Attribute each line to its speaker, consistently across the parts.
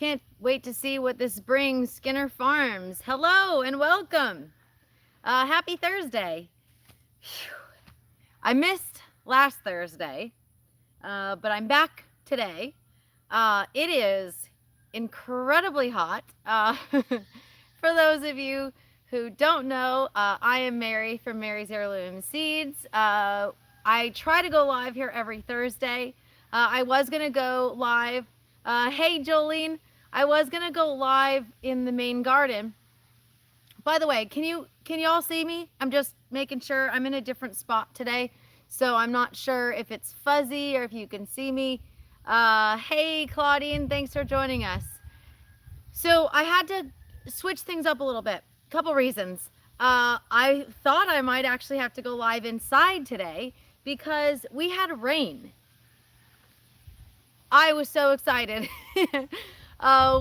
Speaker 1: can't wait to see what this brings. Skinner Farms. Hello and welcome. Happy Thursday. Phew. I missed last Thursday, but I'm back today. It is incredibly hot. For those of you who don't know, I am Mary from Mary's Heirloom Seeds. I try to go live here every Thursday. I was going to go live. Hey, Jolene. I was going to go live in the main garden. By the way, can you all see me? I'm just making sure. I'm in a different spot today, so I'm not sure if it's fuzzy or if you can see me. Hey, Claudine, thanks for joining us. So I had to switch things up a little bit. Couple reasons. I thought I might actually have to go live inside today because we had rain. I was so excited.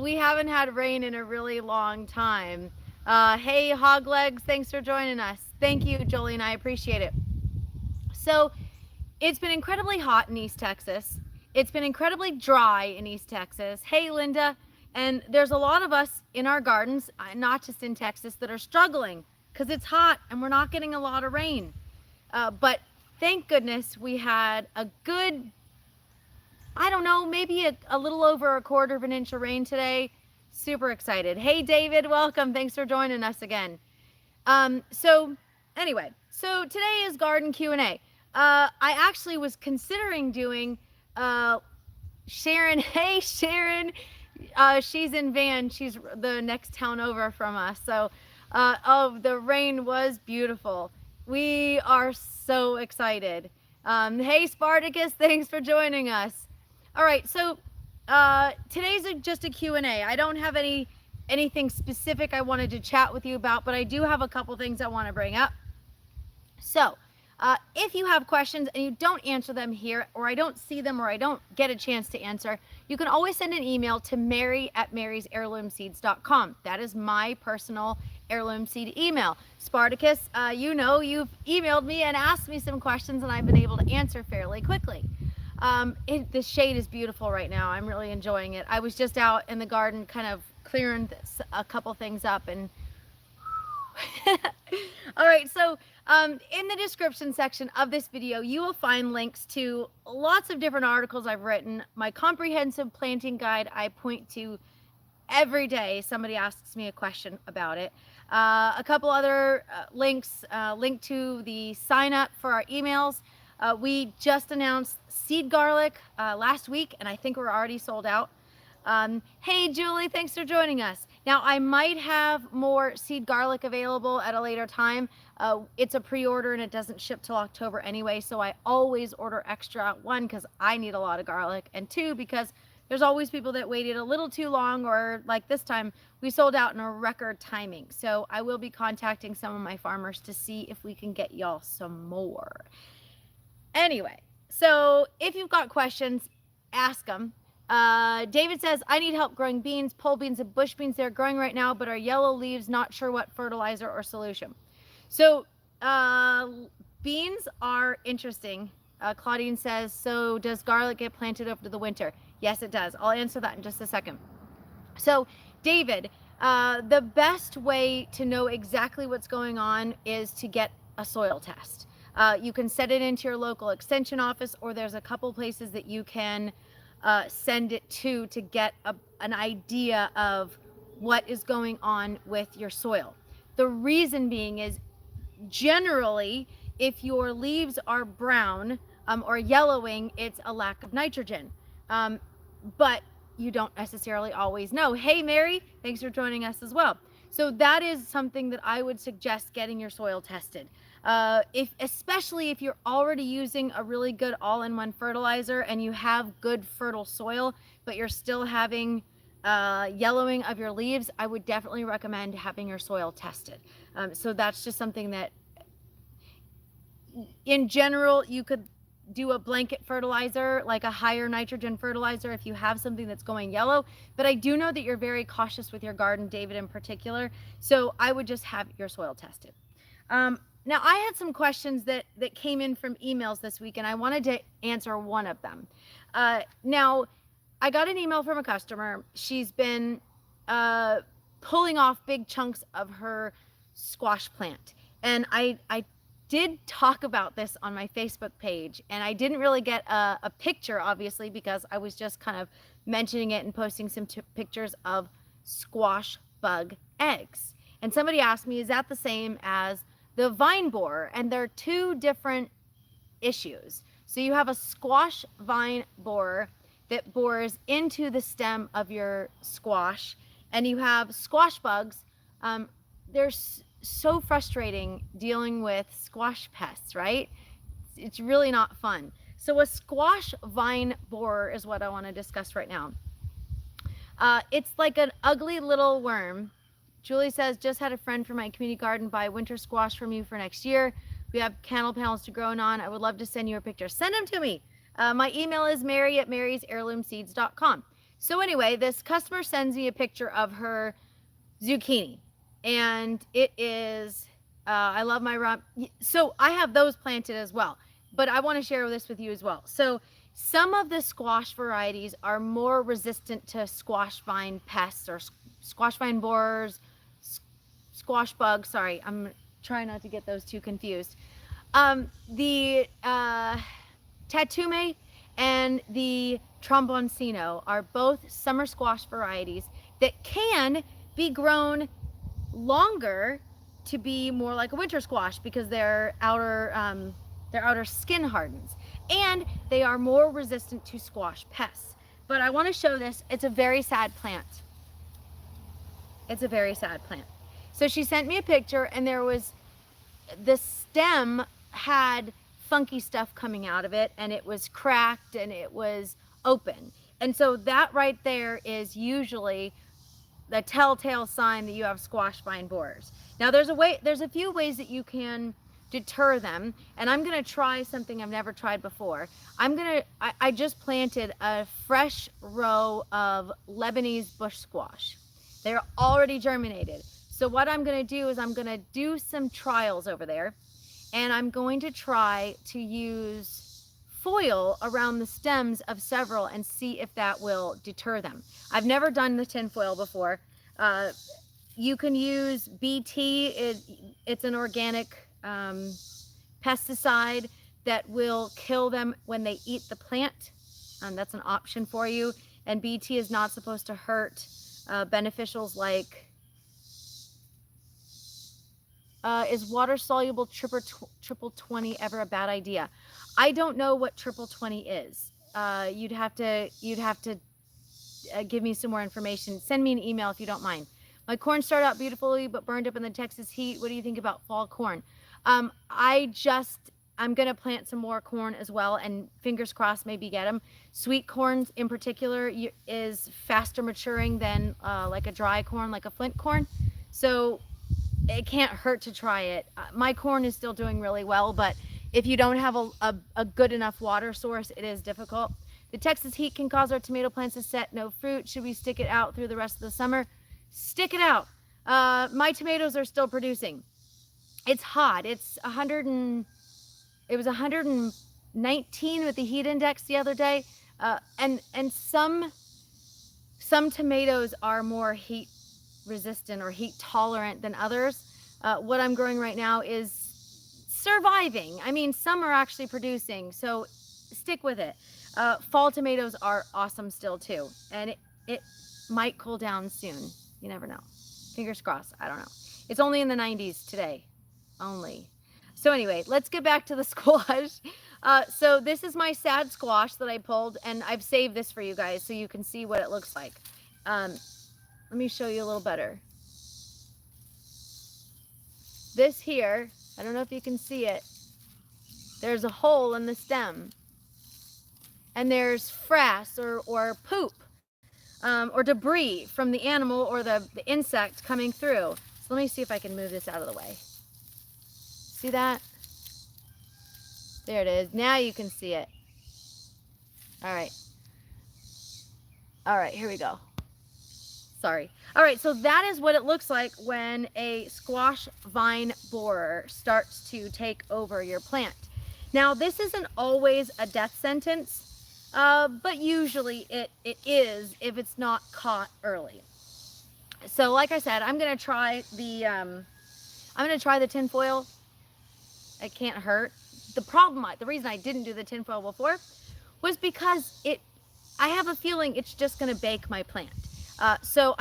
Speaker 1: We haven't had rain in a really long time. Hey, Hoglegs, thanks for joining us. Thank you, Jolene, I appreciate it. So it's been incredibly hot in East Texas. It's been incredibly dry in East Texas. Hey, Linda. And there's a lot of us in our gardens, not just in Texas, that are struggling because it's hot and we're not getting a lot of rain. But thank goodness we had a good, I don't know, maybe a little over a quarter of an inch of rain today. Super excited. Hey, David, welcome. Thanks for joining us again. So anyway, so today is garden Q&A. I actually was considering doing Sharon. Hey, Sharon. She's in Van. She's the next town over from us. So, the rain was beautiful. We are so excited. Hey, Spartacus, thanks for joining us. All right, so today's just a Q&A. I don't have anything specific I wanted to chat with you about, but I do have a couple things I want to bring up. So, if you have questions and you don't answer them here, or I don't see them, or I don't get a chance to answer, you can always send an email to mary@marysheirloomseeds.com. That is my personal heirloom seed email. Spartacus, you know, you've emailed me and asked me some questions, and I've been able to answer fairly quickly. The shade is beautiful right now. I'm really enjoying it. I was just out in the garden kind of clearing a couple things up, and all right, so in the description section of this video, you will find links to lots of different articles I've written. My comprehensive planting guide I point to every day. Somebody asks me a question about it. A couple other links, link to the sign up for our emails. We just announced seed garlic last week, and I think we're already sold out. Hey, Julie, thanks for joining us. Now, I might have more seed garlic available at a later time. It's a pre-order and it doesn't ship till October anyway, so I always order extra. One, because I need a lot of garlic, and two, because there's always people that waited a little too long, or like this time, we sold out in a record timing. So I will be contacting some of my farmers to see if we can get y'all some more. Anyway, so if you've got questions, ask them. David says, I need help growing beans, pole beans, and bush beans. They're growing right now, but are yellow leaves, not sure what fertilizer or solution. So, beans are interesting. Claudine says, so does garlic get planted over the winter? Yes, it does. I'll answer that in just a second. So, David, the best way to know exactly what's going on is to get a soil test. You can set it into your local extension office, or there's a couple places that you can send it to get an idea of what is going on with your soil. The reason being is generally if your leaves are brown or yellowing, it's a lack of nitrogen. But you don't necessarily always know. Hey, Mary, thanks for joining us as well. So that is something that I would suggest getting your soil tested. Especially if you're already using a really good all-in-one fertilizer and you have good fertile soil, but you're still having yellowing of your leaves, I would definitely recommend having your soil tested. So that's just something that, in general, you could do a blanket fertilizer, like a higher nitrogen fertilizer, if you have something that's going yellow. But I do know that you're very cautious with your garden, David, in particular. So I would just have your soil tested. Now, I had some questions that came in from emails this week, and I wanted to answer one of them. Now, I got an email from a customer. She's been pulling off big chunks of her squash plant. And I did talk about this on my Facebook page, and I didn't really get a picture, obviously, because I was just kind of mentioning it and posting some pictures of squash bug eggs. And somebody asked me, is that the same as the vine borer? And they're two different issues. So you have a squash vine borer that bores into the stem of your squash, and you have squash bugs. They're so frustrating dealing with squash pests, right? It's really not fun. So a squash vine borer is what I want to discuss right now. It's like an ugly little worm. Julie says, just had a friend from my community garden buy winter squash from you for next year. We have candle panels to grow on. I would love to send you a picture. Send them to me. My email is mary@marysheirloomseeds.com. So anyway, this customer sends me a picture of her zucchini, and it is, I love my so I have those planted as well, but I want to share this with you as well. So some of the squash varieties are more resistant to squash vine pests or squash vine borers, squash bugs. Sorry, I'm trying not to get those two confused. The Tatume and the Tromboncino are both summer squash varieties that can be grown longer to be more like a winter squash because their outer skin hardens, and they are more resistant to squash pests. But I want to show this. It's a very sad plant. It's a very sad plant. So she sent me a picture, and there was, the stem had funky stuff coming out of it, and it was cracked and it was open. And so that right there is usually the telltale sign that you have squash vine borers. Now there's a few ways that you can deter them, and I'm gonna try something I've never tried before. I just planted a fresh row of Lebanese bush squash. They're already germinated. So what I'm gonna do is I'm gonna do some trials over there, and I'm going to try to use foil around the stems of several and see if that will deter them. I've never done the tin foil before. You can use BT. It's an organic pesticide that will kill them when they eat the plant. That's an option for you. And BT is not supposed to hurt beneficials like, is water soluble triple 20 ever a bad idea? I don't know what triple 20 is. You'd have to give me some more information. Send me an email if you don't mind. My corn started out beautifully but burned up in the Texas heat. What do you think about fall corn? I'm gonna plant some more corn as well, and fingers crossed maybe get them. Sweet corns in particular is faster maturing than like a dry corn, like a flint corn. So it can't hurt to try it. My corn is still doing really well, but if you don't have a good enough water source, it is difficult. The Texas heat can cause our tomato plants to set no fruit. Should we stick it out through the rest of the summer? Stick it out. My tomatoes are still producing. It's hot. It was 119 with the heat index the other day. And some tomatoes are more heat resistant or heat tolerant than others. What I'm growing right now is surviving. I mean, some are actually producing, so stick with it. Fall tomatoes are awesome still too, and it might cool down soon. You never know. Fingers crossed. I don't know. It's only in the 90s today, only. So anyway, let's get back to the squash. So this is my sad squash that I pulled, and I've saved this for you guys so you can see what it looks like. Let me show you a little better. This here, I don't know if you can see it. There's a hole in the stem, and there's frass or poop or debris from the animal or the insect coming through. So let me see if I can move this out of the way. See that? There it is. Now you can see it. All right. All right, here we go. Sorry. All right, so that is what it looks like when a squash vine borer starts to take over your plant. Now, this isn't always a death sentence. But usually it is if it's not caught early. So like I said, I'm gonna try the tinfoil. It can't hurt. The reason I didn't do the tinfoil before was because I have a feeling it's just gonna bake my plant. So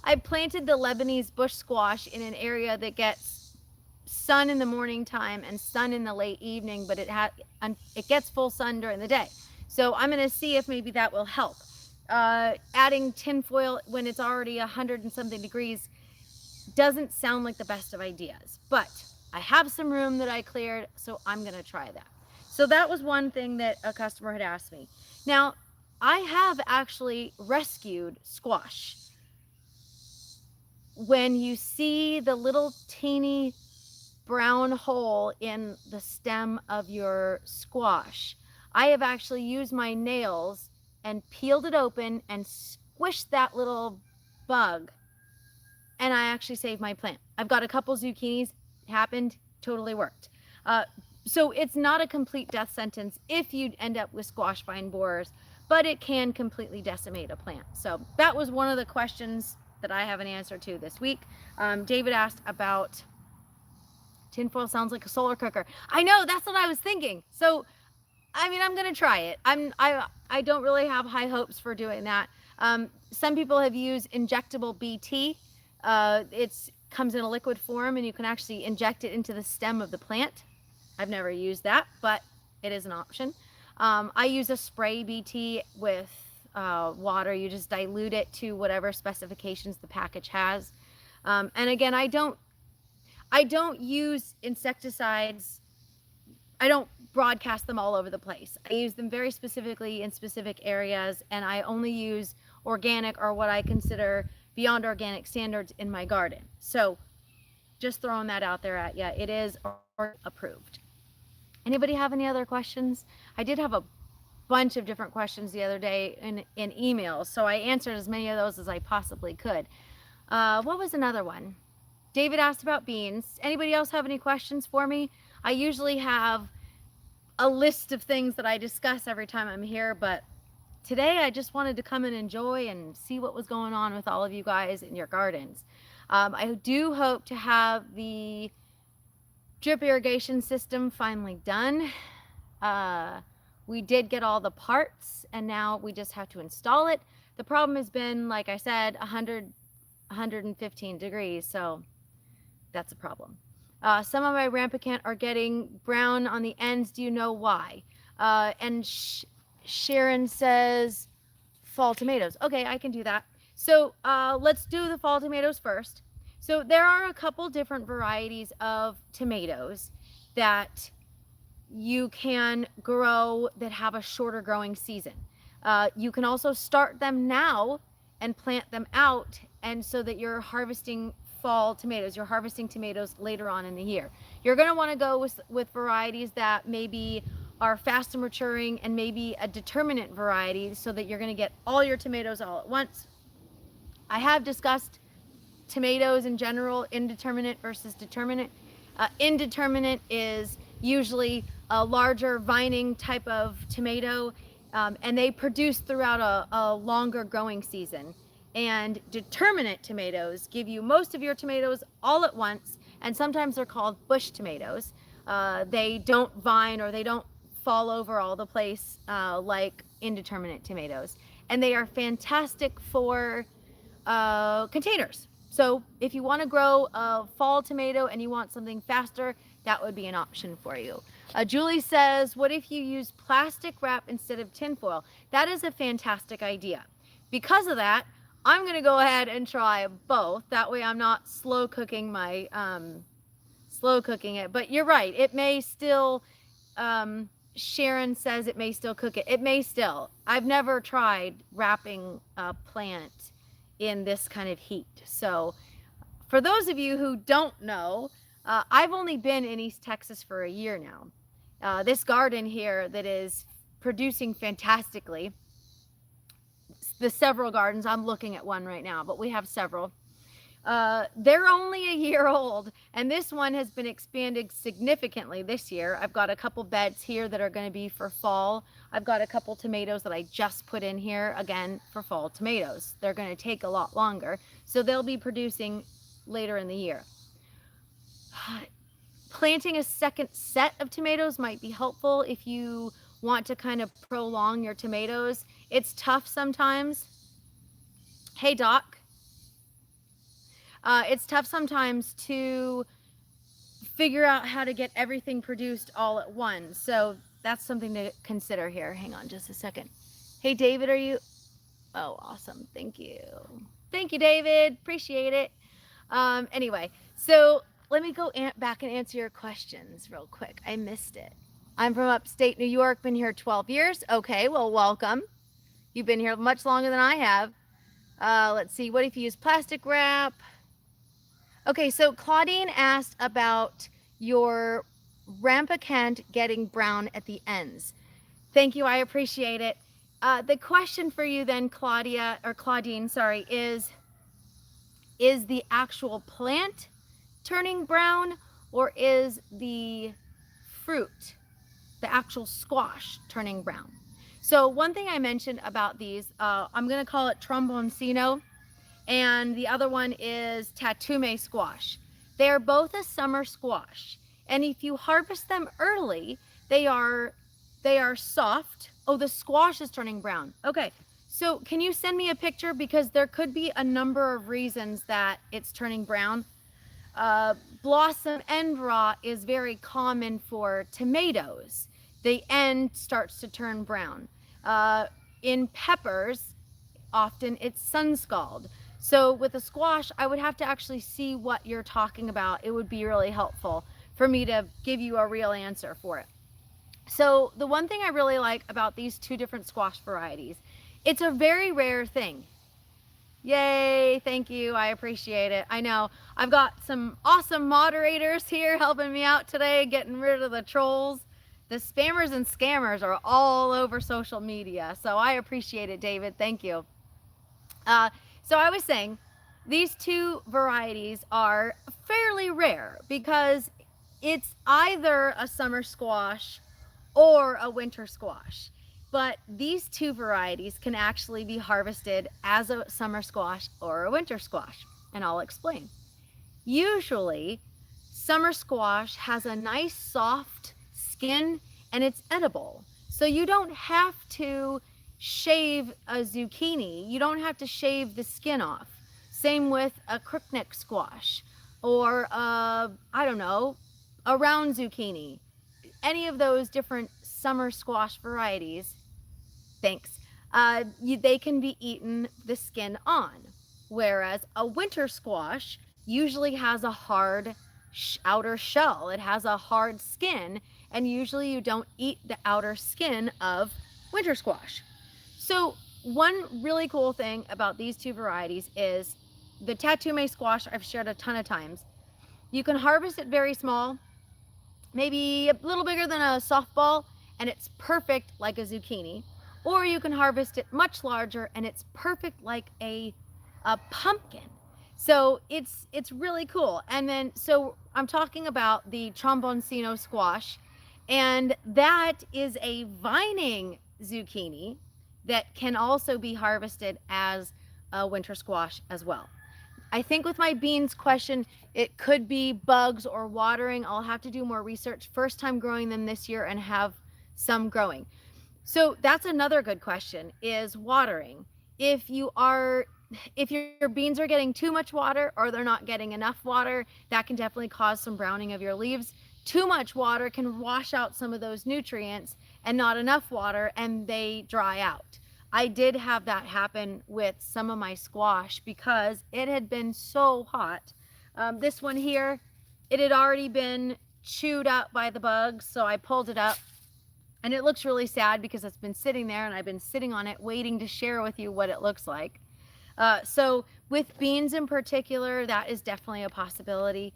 Speaker 1: I planted the Lebanese bush squash in an area that gets sun in the morning time and sun in the late evening, but it gets full sun during the day. So I'm gonna see if maybe that will help. Adding tinfoil when it's already 100 and something degrees doesn't sound like the best of ideas, but I have some room that I cleared, so I'm gonna try that. So that was one thing that a customer had asked me. Now, I have actually rescued squash. When you see the little teeny brown hole in the stem of your squash, I have actually used my nails and peeled it open and squished that little bug, and I actually saved my plant. I've got a couple zucchinis. It happened, totally worked. So it's not a complete death sentence if you end up with squash vine borers, but it can completely decimate a plant. So that was one of the questions that I have an answer to this week. David asked about tinfoil sounds like a solar cooker. I know, that's what I was thinking. So, I mean, I'm gonna try it. I don't really have high hopes for doing that. Some people have used injectable BT. It comes in a liquid form and you can actually inject it into the stem of the plant. I've never used that, but it is an option. I use a spray BT with water. You just dilute it to whatever specifications the package has. And again, I don't use insecticides. I don't broadcast them all over the place. I use them very specifically in specific areas, and I only use organic or what I consider beyond organic standards in my garden. So just throwing that out there at you. It is approved. Anybody have any other questions? I did have a bunch of different questions the other day in emails, so I answered as many of those as I possibly could. What was another one? David asked about beans. Anybody else have any questions for me? I usually have a list of things that I discuss every time I'm here, but today I just wanted to come and enjoy and see what was going on with all of you guys in your gardens. I do hope to have the drip irrigation system finally done. We did get all the parts and now we just have to install it. The problem has been, like I said, 115 degrees, so that's a problem. Some of my rampicant are getting brown on the ends. Do you know why? And Sharon says fall tomatoes. Okay, I can do that. So let's do the fall tomatoes first. So there are a couple different varieties of tomatoes that you can grow that have a shorter growing season. You can also start them now and plant them out, and so that you're harvesting fall tomatoes. You're harvesting tomatoes later on in the year. You're going to want to go with varieties that maybe are faster maturing and maybe a determinate variety so that you're going to get all your tomatoes all at once. I have discussed tomatoes in general, indeterminate versus determinate. Indeterminate is usually a larger vining type of tomato, and they produce throughout a longer growing season. And determinate tomatoes give you most of your tomatoes all at once, and sometimes they're called bush tomatoes. They don't vine or they don't fall over all the place like indeterminate tomatoes. And they are fantastic for containers. So if you want to grow a fall tomato and you want something faster, that would be an option for you. Julie says, what if you use plastic wrap instead of tinfoil? That is a fantastic idea. Because of that, I'm going to go ahead and try both. That way I'm not slow cooking it. But you're right. It may still, Sharon says it may still cook it. It may still. I've never tried wrapping a plant in this kind of heat. So for those of you who don't know, I've only been in East Texas for a year now. This garden here that is producing fantastically, the several gardens, I'm looking at one right now, but we have several. They're only a year old, and this one has been expanded significantly this year. I've got a couple beds here that are going to be for fall. I've got a couple tomatoes that I just put in here, again, for fall tomatoes. They're going to take a lot longer, so they'll be producing later in the year. Planting a second set of tomatoes might be helpful if you want to kind of prolong your tomatoes. It's tough sometimes. Hey, Doc. It's tough sometimes to figure out how to get everything produced all at once. So that's something to consider here. Hang on just a second. Hey, David, are you? Oh, awesome. Thank you. Thank you, David. Appreciate it. Anyway, so let me go back and answer your questions real quick. I missed it. I'm from upstate New York, been here 12 years. Okay, well, welcome. You've been here much longer than I have. Let's see, what if you use plastic wrap? Okay, so Claudine asked about your rampicant getting brown at the ends. Thank you, I appreciate it. The question for you then, Claudine, sorry, is the actual plant turning brown, or is the fruit, the actual squash, turning brown? So one thing I mentioned about these, I'm going to call it tromboncino, and the other one is tatume squash. They are both a summer squash, and if you harvest them early, they are soft. Oh, the squash is turning brown. Okay, so can you send me a picture, because there could be a number of reasons that it's turning brown. Blossom end rot is very common for tomatoes. The end starts to turn brown. In peppers, often it's sun scald. So with a squash, I would have to actually see what you're talking about. It would be really helpful for me to give you a real answer for it. So the one thing I really like about these two different squash varieties, it's a very rare thing. Yay, thank you, I appreciate it. I know, I've got some awesome moderators here helping me out today, getting rid of the trolls. The spammers and scammers are all over social media, so I appreciate it, David, thank you. So I was saying, these two varieties are fairly rare because it's either a summer squash or a winter squash. But these two varieties can actually be harvested as a summer squash or a winter squash, and I'll explain. Usually, summer squash has a nice soft skin and it's edible. So you don't have to shave a zucchini. You don't have to shave the skin off. Same with a crookneck squash or I don't know, a round zucchini. Any of those different summer squash varieties, thanks, they can be eaten the skin on. Whereas a winter squash usually has a hard outer shell. It has a hard skin, and usually you don't eat the outer skin of winter squash. So one really cool thing about these two varieties is the tatume squash I've shared a ton of times. You can harvest it very small, maybe a little bigger than a softball, and it's perfect like a zucchini. Or you can harvest it much larger and it's perfect like a pumpkin. So it's really cool. And then, so I'm talking about the tromboncino squash, and that is a vining zucchini that can also be harvested as a winter squash as well. I think with my beans question, it could be bugs or watering. I'll have to do more research. First time growing them this year and have some growing. So that's another good question, is watering. If your beans are getting too much water or they're not getting enough water, that can definitely cause some browning of your leaves. Too much water can wash out some of those nutrients, and not enough water and they dry out. I did have that happen with some of my squash because it had been so hot. This one here, it had already been chewed up by the bugs, so I pulled it up. And it looks really sad because it's been sitting there and I've been sitting on it waiting to share with you what it looks like. So with beans in particular, that is definitely a possibility.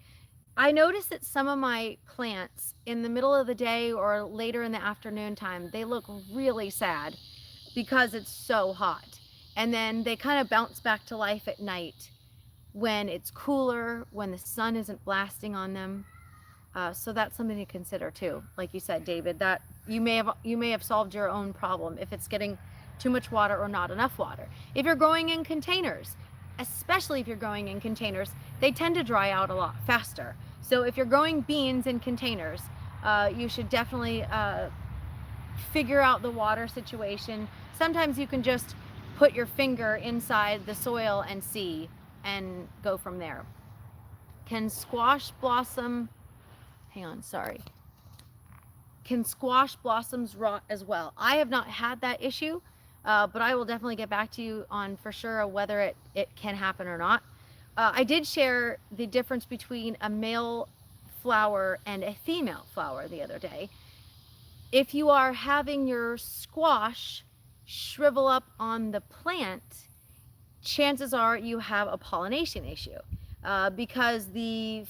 Speaker 1: I noticed that some of my plants in the middle of the day or later in the afternoon time, they look really sad because it's so hot. And then they kind of bounce back to life at night. when it's cooler, when the sun isn't blasting on them. So that's something to consider too. Like you said, David, that you may have solved your own problem if it's getting too much water or not enough water. If you're growing in containers, especially if you're growing in containers, they tend to dry out a lot faster. So if you're growing beans in containers, you should definitely figure out the water situation. Sometimes you can just put your finger inside the soil and see and go from there. Can squash blossom, hang on, sorry. Can squash blossoms rot as well? I have not had that issue, but I will definitely get back to you on for sure whether it can happen or not. I did share the difference between a male flower and a female flower the other day. If you are having your squash shrivel up on the plant, chances are you have a pollination issue, because the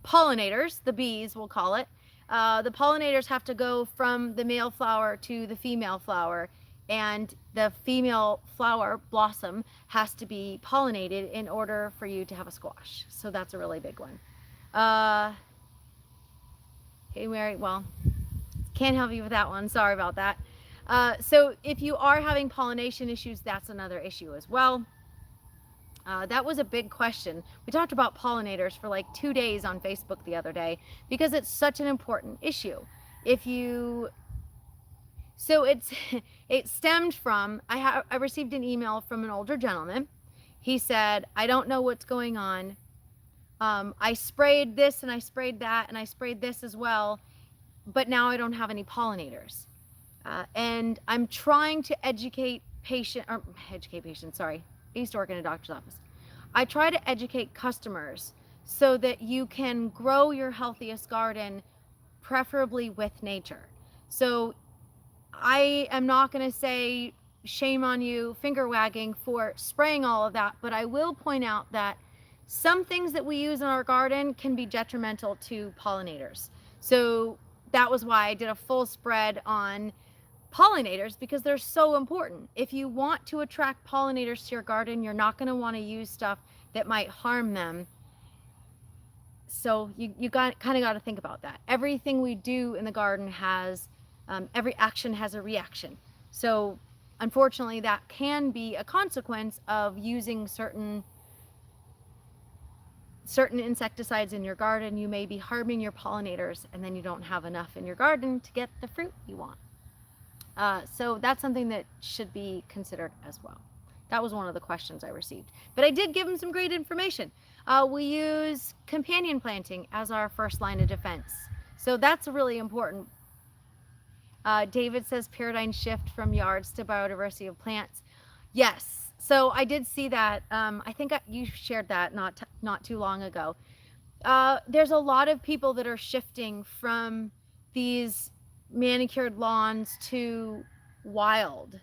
Speaker 1: pollinators, the bees we'll call it, the pollinators have to go from the male flower to the female flower, and the female flower blossom has to be pollinated in order for you to have a squash. So that's a really big one. Hey Mary, well, can't help you with that one, sorry about that. So if you are having pollination issues, that's another issue as well. That was a big question. We talked about pollinators for like 2 days on Facebook the other day because it's such an important issue. So it stemmed from, I received an email from an older gentleman. He said, I don't know what's going on. I sprayed this and I sprayed that and I sprayed this as well, but now I don't have any pollinators. And I'm trying to educate patients, sorry. I used to work in a doctor's office. I try to educate customers so that you can grow your healthiest garden, preferably with nature. So I am not going to say shame on you, finger wagging for spraying all of that, but I will point out that some things that we use in our garden can be detrimental to pollinators. So that was why I did a full spread on pollinators, because they're so important. If you want to attract pollinators to your garden, you're not going to want to use stuff that might harm them. So you kind of got to think about that. Everything we do in the garden has, every action has a reaction. So unfortunately, that can be a consequence of using certain insecticides in your garden. You may be harming your pollinators, and then you don't have enough in your garden to get the fruit you want. So that's something that should be considered as well. That was one of the questions I received. But I did give them some great information. We use companion planting as our first line of defense. So that's really important. David says paradigm shift from yards to biodiversity of plants. Yes. So I did see that. I think you shared that not too long ago. There's a lot of people that are shifting from these manicured lawns to wild.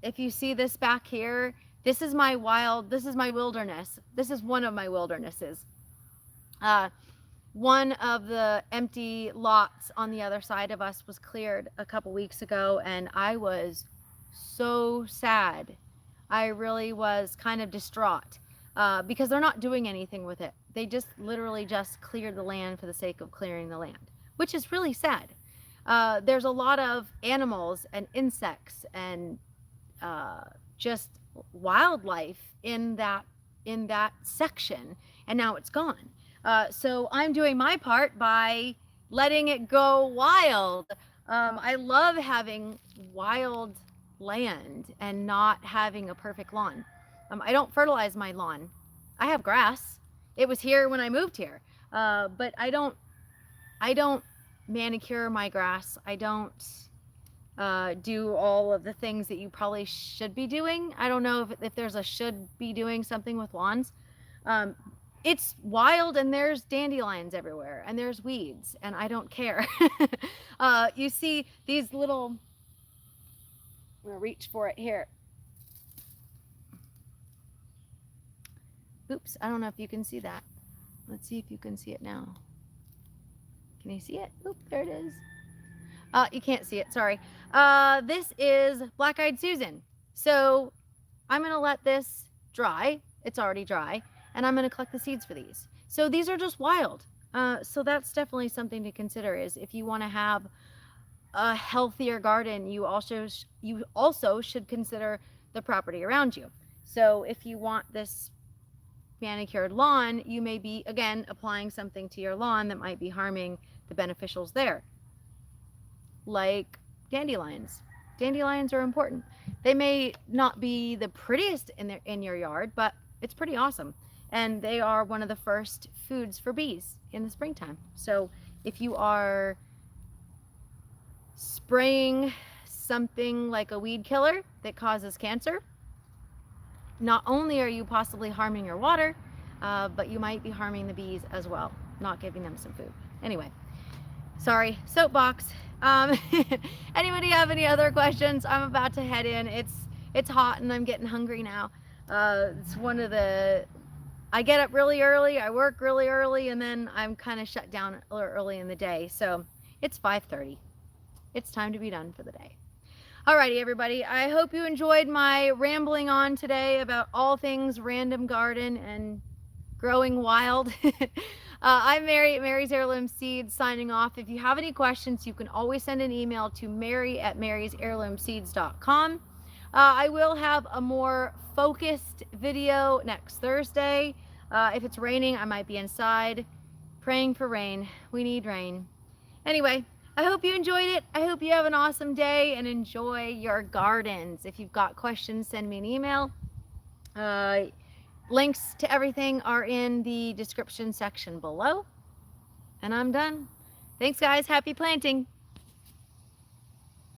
Speaker 1: If you see this back here, this is my wilderness. This is one of my wildernesses. One of the empty lots on the other side of us was cleared a couple weeks ago, and I was so sad. I really was kind of distraught because they're not doing anything with it. They just literally just cleared the land for the sake of clearing the land, which is really sad. There's a lot of animals and insects and just wildlife in that section, and now it's gone. So I'm doing my part by letting it go wild. I love having wild land and not having a perfect lawn. I don't fertilize my lawn. I have grass. It was here when I moved here, but I don't manicure my grass. I don't do all of the things that you probably should be doing. I don't know if there's a should be doing something with lawns. It's wild and there's dandelions everywhere and there's weeds and I don't care. You see these little, I'm gonna reach for it here. Oops, I don't know if you can see that. Let's see if you can see it now. Can you see it? Oop, there it is. You can't see it, sorry. This is Black-Eyed Susan. So I'm gonna let this dry. It's already dry. And I'm going to collect the seeds for these. So these are just wild. So that's definitely something to consider, is if you want to have a healthier garden, you also should consider the property around you. So if you want this manicured lawn, you may be, again, applying something to your lawn that might be harming the beneficials there, like dandelions. Dandelions are important. They may not be the prettiest in your yard, but it's pretty awesome. And they are one of the first foods for bees in the springtime. So if you are spraying something like a weed killer that causes cancer, not only are you possibly harming your water, but you might be harming the bees as well, not giving them some food. Anyway, sorry, soapbox. Anybody have any other questions? I'm about to head in. It's hot and I'm getting hungry now. It's one of the, I get up really early, I work really early, and then I'm kind of shut down early in the day. So it's 5:30. It's time to be done for the day. Alrighty, everybody. I hope you enjoyed my rambling on today about all things random garden and growing wild. I'm Mary, Mary's Heirloom Seeds, signing off. If you have any questions, you can always send an email to mary@marysheirloomseeds.com. I will have a more focused video next Thursday. If it's raining, I might be inside praying for rain. We need rain. Anyway, I hope you enjoyed it. I hope you have an awesome day and enjoy your gardens. If you've got questions, send me an email. Links to everything are in the description section below. And I'm done. Thanks, guys. Happy planting.